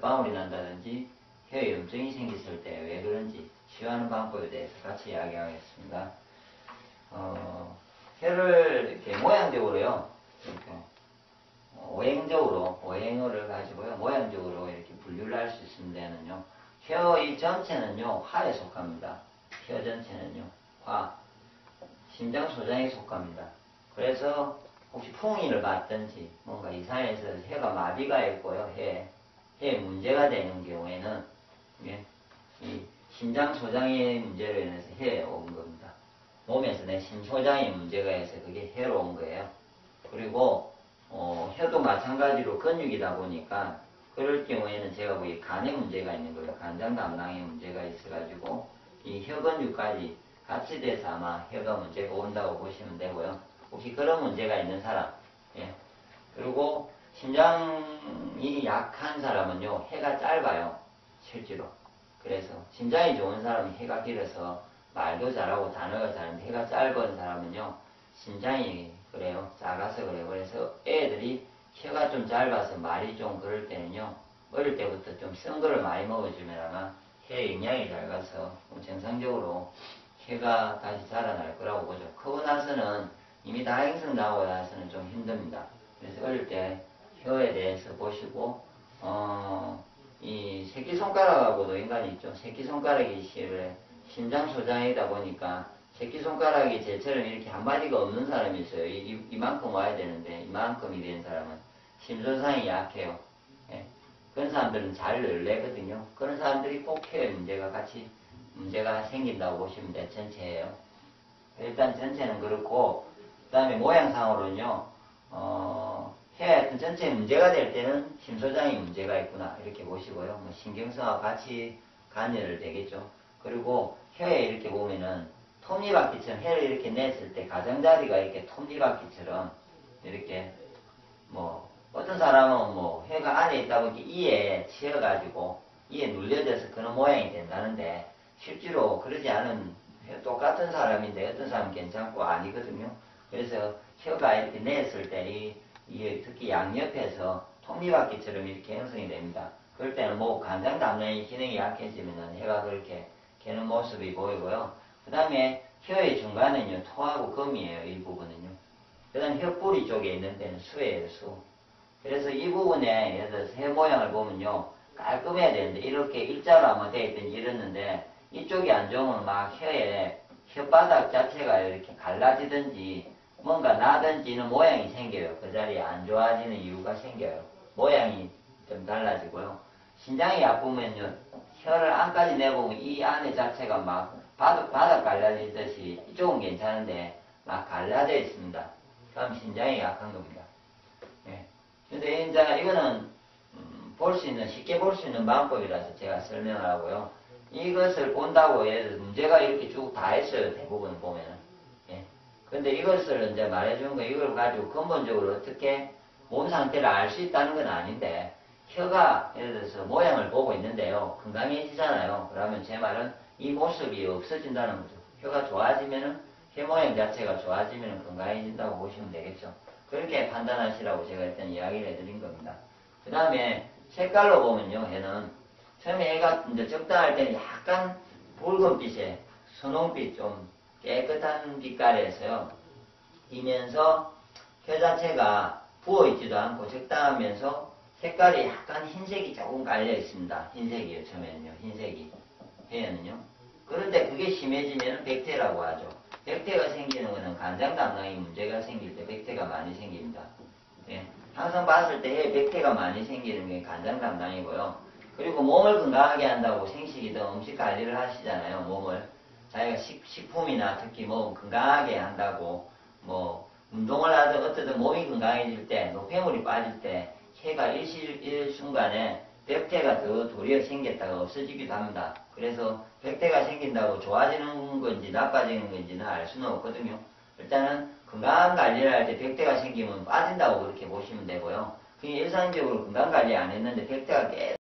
젖방울이 난다든지 혀에 염증이 생겼을 때 왜 그런지 치유하는 방법에 대해서 같이 이야기하겠습니다. 혀를 이렇게 모양적으로요, 이렇게 오행어를 가지고요, 모양적으로 이렇게 분류를 할 수 있는 데는요, 혀 이 전체는요, 화에 속합니다. 혀 전체는요, 화. 심장 소장에 속합니다. 그래서 혹시 풍이를 봤든지 뭔가 이상해서 혀가 마비가 있고요, 혀에 문제가 되는 경우에는 이 심장 소장의 문제로 인해서 혀에 온 겁니다. 몸에서 내 심소장의 문제가 있어서 그게 혀로 온 거예요. 그리고 혀도 마찬가지로 근육이다 보니까 그럴 경우에는 제가 보기에 간에 문제가 있는 거예요. 간장 담낭에 문제가 있어가지고 이 혀 근육까지 같이 돼서 아마 혀가 문제가 온다고 보시면 되고요. 혹시 그런 문제가 있는 사람, 그리고 심장이 약한 사람은요, 혀가 짧아요. 실제로. 그래서 심장이 좋은 사람은 혀가 길어서 말도 잘하고 단어가 잘하는데 혀가 짧은 사람은요, 심장이 그래요. 작아서 그래요. 그래서 애들이 혀가 좀 짧아서 말이 좀 그럴 때는요, 어릴 때부터 좀 쓴 거를 많이 먹어주면 아마 혀에 영양이 잘 가서 정상적으로 혀가 다시 자라날 거라고 보죠. 크고 나서는 이미 다행성 나오고 나서는 좀 힘듭니다. 그래서 어릴 때 혀에 대해서 보시고, 이 새끼손가락하고도 인간이 있죠. 새끼손가락이 심장 소장이다 보니까 새끼손가락이 쟤처럼 이렇게 한 마디가 없는 사람이 있어요. 이만큼 와야 되는데 이만큼이 된 사람은 심소장이 약해요. 그런 사람들은 잘 늘래거든요. 그런 사람들이 꼭 혀에 문제가 생긴다고 보시면 돼. 전체예요. 일단 전체는 그렇고, 그 다음에 모양상으로는요, 혀에 전체에 문제가 될 때는 심소장에 문제가 있구나 이렇게 보시고요. 뭐 신경성하고 같이 관여를 되겠죠. 그리고 혀에 이렇게 보면은 톱니바퀴처럼 혀를 이렇게 냈을 때 가장자리가 이렇게 톱니바퀴처럼 이렇게 뭐 어떤 사람은 뭐 혀가 안에 있다 보니까 이에 치여가지고 이에 눌려져서 그런 모양이 된다는데 실제로 그러지 않은 똑같은 사람인데 어떤 사람은 괜찮고 아니거든요. 그래서 혀가 이렇게 냈을 때 이게 특히 양옆에서 톱니바퀴처럼 이렇게 형성이 됩니다. 그럴 때는 뭐 간장 담낭의 기능이 약해지면은 혀가 그렇게 개는 모습이 보이고요. 그 다음에 혀의 중간에는요, 토하고 금이에요, 이 부분은요. 그 다음 혀뿌리 쪽에 있는 데는 수예요, 수. 그래서 이 부분에, 예를 들어서 혀 모양을 보면요, 깔끔해야 되는데, 이렇게 일자로 한번 되어 있든지 이랬는데, 이쪽이 안 좋으면 막 혓바닥 자체가 이렇게 갈라지든지, 뭔가 나든지는 모양이 생겨요. 그 자리에 안 좋아지는 이유가 생겨요. 모양이 좀 달라지고요. 심장이 아프면요, 혀를 안까지 내보면 이 안에 자체가 막 바닥 갈라지듯이 이쪽은 괜찮은데 막 갈라져 있습니다. 그럼 심장이 약한 겁니다. 근데 이제 이거는 쉽게 볼 수 있는 방법이라서 제가 설명을 하고요. 이것을 본다고 예를 들어서 문제가 이렇게 쭉 다 있어요. 대부분 보면은. 근데 이것을 이제 말해주는 거, 이걸 가지고 근본적으로 어떻게 몸 상태를 알 수 있다는 건 아닌데, 혀가 예를 들어서 모양을 보고 있는데요. 건강해지잖아요. 그러면 제 말은 이 모습이 없어진다는 거죠. 혀가 좋아지면은, 혀 모양 자체가 좋아지면 건강해진다고 보시면 되겠죠. 그렇게 판단하시라고 제가 일단 이야기를 해드린 겁니다. 그 다음에 색깔로 보면요, 혀는 처음에 얘가 이제 적당할 때는 약간 붉은빛에 선홍빛 좀 깨끗한 빛깔에서요, 이면서 혀 자체가 부어있지도 않고 적당하면서 색깔이 약간 흰색이 조금 깔려 있습니다. 흰색이에요, 처음에는요, 흰색이. 혀에는요. 그런데 그게 심해지면 백태라고 하죠. 백태가 생기는 것은 간장 담낭에 문제가 생길 때 백태가 많이 생깁니다. 항상 봤을 때 혀에 백태가 많이 생기는 게 간장 담낭이고요. 그리고 몸을 건강하게 한다고 생식이든 음식 관리를 하시잖아요, 몸을. 자기가 식품이나 특히 뭐 건강하게 한다고 뭐 운동을 하든 어쨌든 몸이 건강해질 때 노폐물이 빠질 때 혀가 일순간에 백태가 더 도리어 생겼다가 없어지기도 합니다. 그래서 백태가 생긴다고 좋아지는 건지 나빠지는 건지는 알 수는 없거든요. 일단은 건강 관리를 할 때 백태가 생기면 빠진다고 그렇게 보시면 되고요. 그냥 일상적으로 건강 관리 안 했는데 백태가 계속